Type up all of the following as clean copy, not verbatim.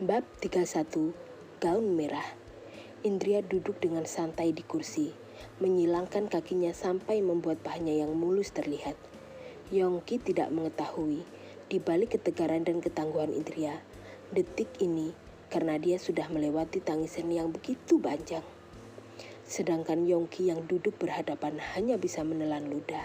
Bab 31, Gaun Merah. Indria duduk dengan santai di kursi, menyilangkan kakinya sampai membuat pahanya yang mulus terlihat. Yongki tidak mengetahui, di balik ketegaran dan ketangguhan Indria, detik ini karena dia sudah melewati tangisan yang begitu panjang. Sedangkan Yongki yang duduk berhadapan hanya bisa menelan ludah,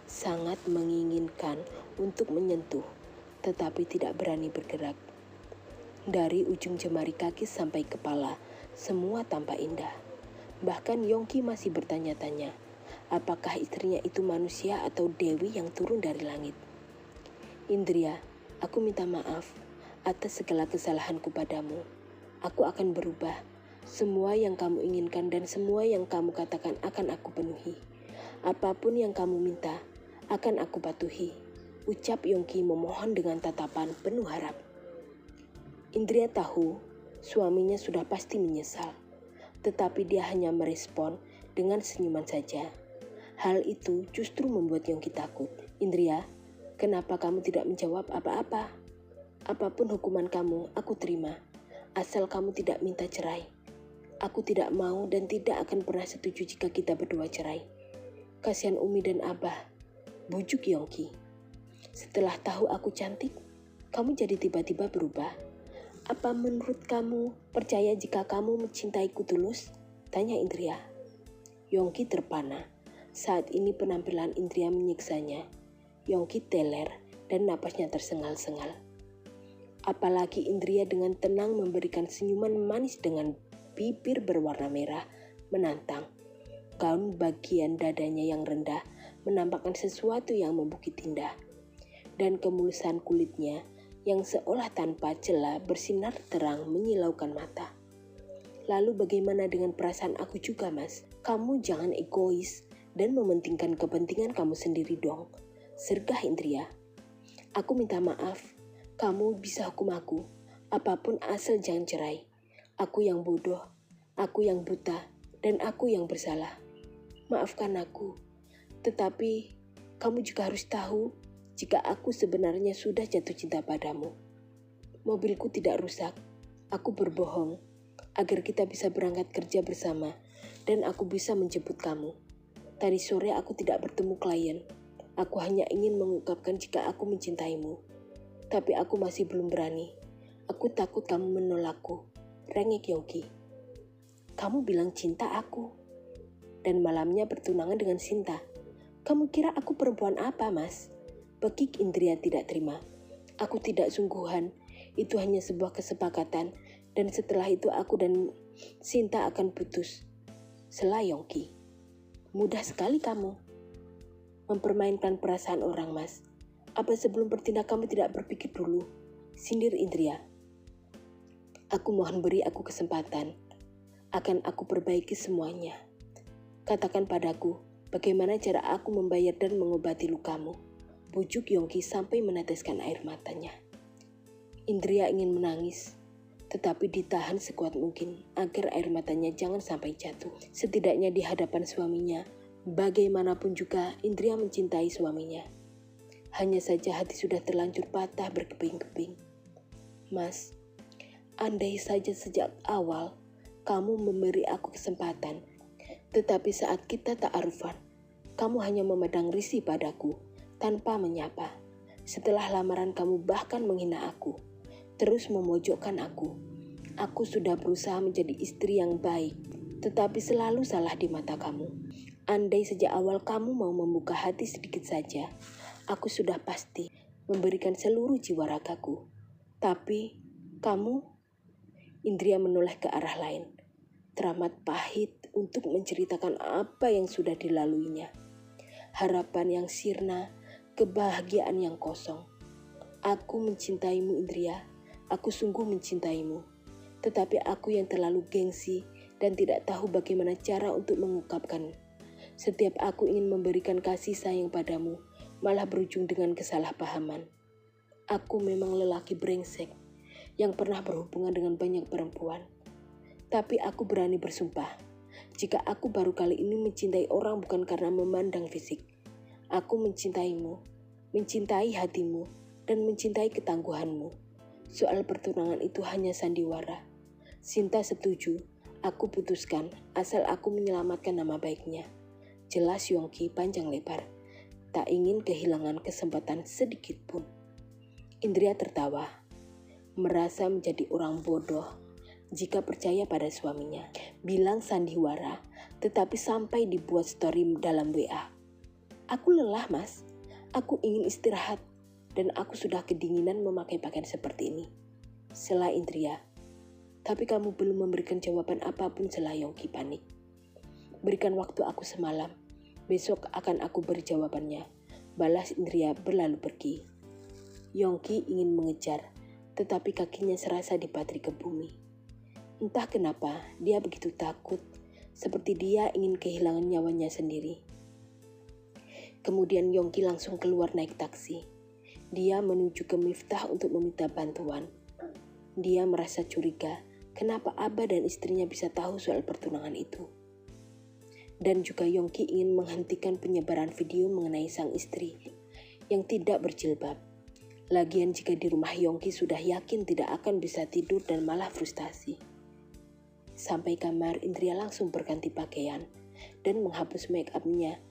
sangat menginginkan untuk menyentuh, tetapi tidak berani bergerak. Dari ujung jemari kaki sampai kepala, semua tampak indah. Bahkan Yongki masih bertanya-tanya, apakah istrinya itu manusia atau dewi yang turun dari langit. Indria, aku minta maaf atas segala kesalahanku padamu. Aku akan berubah. Semua yang kamu inginkan dan semua yang kamu katakan akan aku penuhi. Apapun yang kamu minta, akan aku patuhi. Ucap Yongki memohon dengan tatapan penuh harap. Indria tahu suaminya sudah pasti menyesal, tetapi dia hanya merespon dengan senyuman saja. Hal itu justru membuat Yongki takut. Indria, kenapa kamu tidak menjawab apa-apa? Apapun hukuman kamu, aku terima. Asal kamu tidak minta cerai. Aku tidak mau dan tidak akan pernah setuju jika kita berdua cerai. Kasihan Umi dan Abah, bujuk Yongki. Setelah tahu aku cantik, kamu jadi tiba-tiba berubah. Apa menurut kamu percaya jika kamu mencintaiku tulus? Tanya Indria. Yongki terpana. Saat ini penampilan Indria menyiksanya. Yongki teler dan napasnya tersengal-sengal. Apalagi Indria dengan tenang memberikan senyuman manis dengan bibir berwarna merah menantang. Gaun bagian dadanya yang rendah menampakkan sesuatu yang membukit indah. Dan kemulusan kulitnya yang seolah tanpa celah bersinar terang menyilaukan mata. Lalu bagaimana dengan perasaan aku juga, Mas? Kamu jangan egois dan mementingkan kepentingan kamu sendiri dong. Sergah Indria. Aku minta maaf. Kamu bisa hukum aku. Apapun asal jangan cerai. Aku yang bodoh. Aku yang buta. Dan aku yang bersalah. Maafkan aku. Tetapi kamu juga harus tahu jika aku sebenarnya sudah jatuh cinta padamu. Mobilku tidak rusak. Aku berbohong agar kita bisa berangkat kerja bersama dan aku bisa menjemput kamu. Tadi sore aku tidak bertemu klien. Aku hanya ingin mengungkapkan jika aku mencintaimu. Tapi aku masih belum berani. Aku takut kamu menolakku. Rengek Yongki. Kamu bilang cinta aku. Dan malamnya bertunangan dengan Sinta. Kamu kira aku perempuan apa, Mas? Bekik Indria tidak terima. Aku tidak sungguhan. Itu hanya sebuah kesepakatan. Dan setelah itu aku dan Sinta akan putus. Sela Yongki. Mudah sekali kamu mempermainkan perasaan orang, Mas. Apa sebelum bertindak kamu tidak berpikir dulu? Sindir Indria. Aku mohon beri aku kesempatan. Akan aku perbaiki semuanya. Katakan padaku, bagaimana cara aku membayar dan mengobati lukamu? Bujuk Yongki sampai meneteskan air matanya. Indria ingin menangis, tetapi ditahan sekuat mungkin agar air matanya jangan sampai jatuh. Setidaknya di hadapan suaminya, bagaimanapun juga Indria mencintai suaminya. Hanya saja hati sudah terlanjur patah berkeping-keping. Mas, andai saja sejak awal kamu memberi aku kesempatan, tetapi saat kita ta'arufan, kamu hanya memandang risih padaku tanpa menyapa. Setelah lamaran kamu bahkan menghina aku, terus memojokkan aku. Aku sudah berusaha menjadi istri yang baik, tetapi selalu salah di mata kamu. Andai sejak awal kamu mau membuka hati sedikit saja, aku sudah pasti memberikan seluruh jiwa ragaku. Tapi kamu, Indria menoleh ke arah lain, teramat pahit untuk menceritakan apa yang sudah dilaluinya. Harapan yang sirna, kebahagiaan yang kosong. Aku mencintaimu Indria, aku sungguh mencintaimu. Tetapi aku yang terlalu gengsi dan tidak tahu bagaimana cara untuk mengungkapkan. Setiap aku ingin memberikan kasih sayang padamu, malah berujung dengan kesalahpahaman. Aku memang lelaki brengsek yang pernah berhubungan dengan banyak perempuan. Tapi aku berani bersumpah, jika aku baru kali ini mencintai orang bukan karena memandang fisik. Aku mencintaimu, mencintai hatimu, dan mencintai ketangguhanmu. Soal pertunangan itu hanya sandiwara. Sinta setuju, aku putuskan asal aku menyelamatkan nama baiknya. Jelas Yongki panjang lebar, tak ingin kehilangan kesempatan sedikit pun. Indria tertawa, merasa menjadi orang bodoh jika percaya pada suaminya. Bilang sandiwara, tetapi sampai dibuat story dalam WA. Aku lelah mas, aku ingin istirahat dan aku sudah kedinginan memakai pakaian seperti ini. Sela Indria, tapi kamu belum memberikan jawaban apapun, sela Yongki panik. Berikan waktu aku semalam, besok akan aku beri jawabannya, balas Indria berlalu pergi. Yongki ingin mengejar, tetapi kakinya serasa dipatri ke bumi. Entah kenapa dia begitu takut, seperti dia ingin kehilangan nyawanya sendiri. Kemudian Yongki langsung keluar naik taksi. Dia menuju ke Miftah untuk meminta bantuan. Dia merasa curiga, kenapa Abah dan istrinya bisa tahu soal pertunangan itu. Dan juga Yongki ingin menghentikan penyebaran video mengenai sang istri yang tidak berjilbab. Lagian jika di rumah Yongki sudah yakin tidak akan bisa tidur dan malah frustasi. Sampai kamar, Indria langsung berganti pakaian dan menghapus make up-nya.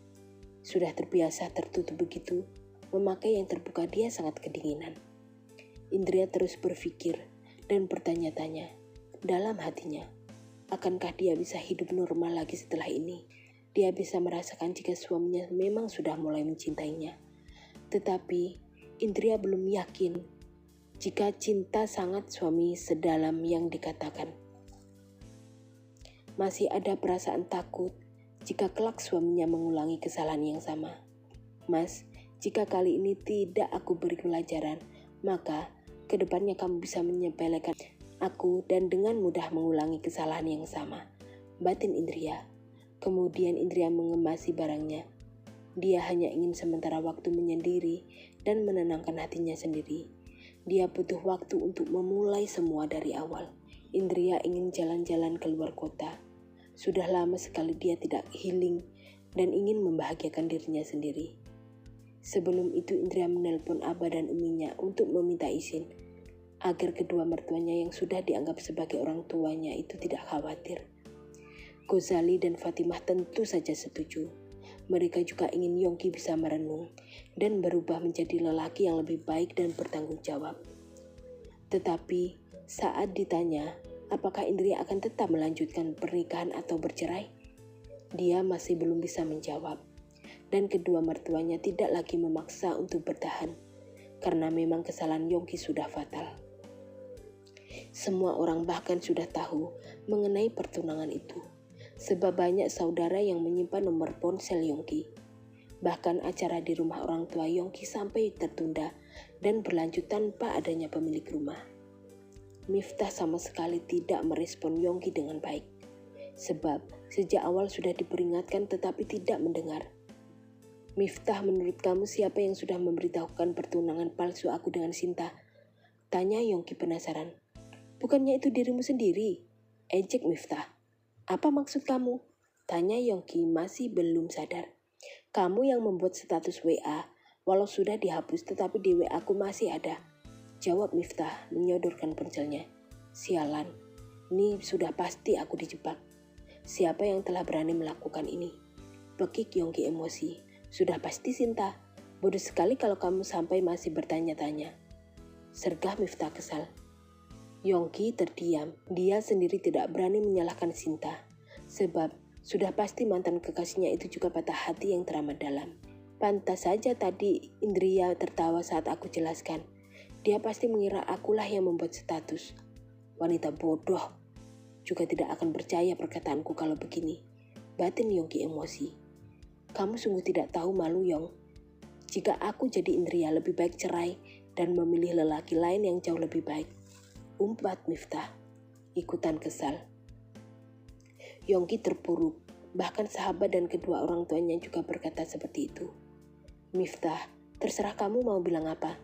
Sudah terbiasa tertutup begitu, memakai yang terbuka dia sangat kedinginan. Indria terus berpikir dan bertanya-tanya dalam hatinya, akankah dia bisa hidup normal lagi setelah ini? Dia bisa merasakan jika suaminya memang sudah mulai mencintainya. Tetapi Indria belum yakin jika cinta sangat suami sedalam yang dikatakan. Masih ada perasaan takut jika kelak suaminya mengulangi kesalahan yang sama. Mas, jika kali ini tidak aku beri pelajaran, maka kedepannya kamu bisa menyepelekan aku dan dengan mudah mengulangi kesalahan yang sama. Batin Indria. Kemudian Indria mengemasi barangnya. Dia hanya ingin sementara waktu menyendiri dan menenangkan hatinya sendiri. Dia butuh waktu untuk memulai semua dari awal. Indria ingin jalan-jalan keluar kota. Sudah lama sekali dia tidak healing dan ingin membahagiakan dirinya sendiri. Sebelum itu Indria menelpon Abah dan Uminya untuk meminta izin agar kedua mertuanya yang sudah dianggap sebagai orang tuanya itu tidak khawatir. Ghazali dan Fatimah tentu saja setuju. Mereka juga ingin Yongki bisa merenung dan berubah menjadi lelaki yang lebih baik dan bertanggung jawab. Tetapi saat ditanya apakah Indria akan tetap melanjutkan pernikahan atau bercerai, dia masih belum bisa menjawab. Dan kedua mertuanya tidak lagi memaksa untuk bertahan karena memang kesalahan Yongki sudah fatal. Semua orang bahkan sudah tahu mengenai pertunangan itu. Sebab banyak saudara yang menyimpan nomor ponsel Yongki. Bahkan acara di rumah orang tua Yongki sampai tertunda dan berlanjut tanpa adanya pemilik rumah. Miftah sama sekali tidak merespon Yongki dengan baik. Sebab sejak awal sudah diperingatkan tetapi tidak mendengar. Miftah, menurut kamu siapa yang sudah memberitahukan pertunangan palsu aku dengan Sinta? Tanya Yongki penasaran. Bukannya itu dirimu sendiri? Ejek Miftah. Apa maksud kamu? Tanya Yongki masih belum sadar. Kamu yang membuat status WA, walau sudah dihapus tetapi di WA aku masih ada. Jawab Miftah menyodorkan ponselnya. Sialan, ini sudah pasti aku dijebak. Siapa yang telah berani melakukan ini? Bekik Yongki emosi. Sudah pasti Sinta. Bodoh sekali kalau kamu sampai masih bertanya-tanya. Sergah Miftah kesal. Yongki terdiam. Dia sendiri tidak berani menyalahkan Sinta. Sebab sudah pasti mantan kekasihnya itu juga patah hati yang teramat dalam. Pantas saja tadi Indria tertawa saat aku jelaskan. Dia pasti mengira akulah yang membuat status. Wanita bodoh. Juga tidak akan percaya perkataanku kalau begini. Batin Yongki emosi. Kamu sungguh tidak tahu malu, Yong. Jika aku jadi Indria lebih baik cerai dan memilih lelaki lain yang jauh lebih baik. Umpat Miftah, ikutan kesal. Yongki terpuruk, bahkan sahabat dan kedua orang tuanya juga berkata seperti itu. Miftah, terserah kamu mau bilang apa,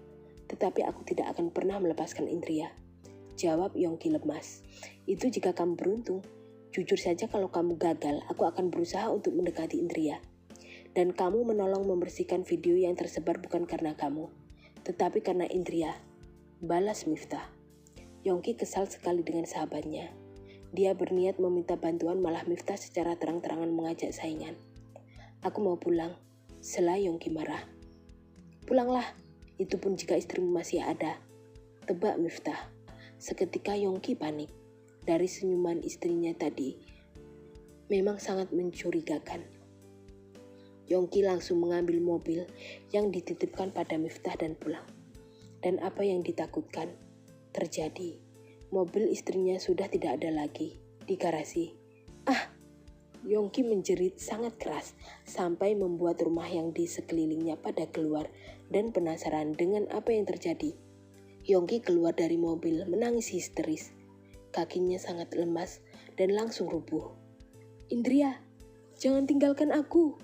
tetapi aku tidak akan pernah melepaskan Indria. Jawab Yongki lemas. Itu jika kamu beruntung. Jujur saja kalau kamu gagal, aku akan berusaha untuk mendekati Indria. Dan kamu menolong membersihkan video yang tersebar bukan karena kamu, tetapi karena Indria. Balas Miftah. Yongki kesal sekali dengan sahabatnya. Dia berniat meminta bantuan, malah Miftah secara terang-terangan mengajak saingan. "Aku mau pulang," sela Yongki marah. "Pulanglah, itu pun jika istrimu masih ada," tebak Miftah. Seketika Yongki panik. Dari senyuman istrinya tadi memang sangat mencurigakan. Yongki langsung mengambil mobil yang dititipkan pada Miftah dan pulang. Dan apa yang ditakutkan terjadi. Mobil istrinya sudah tidak ada lagi di garasi. "Ah!" Yongki menjerit sangat keras sampai membuat rumah yang di sekelilingnya pada keluar dan penasaran dengan apa yang terjadi. Yongki keluar dari mobil menangis histeris. Kakinya sangat lemas dan langsung rubuh. "Indria, jangan tinggalkan aku!"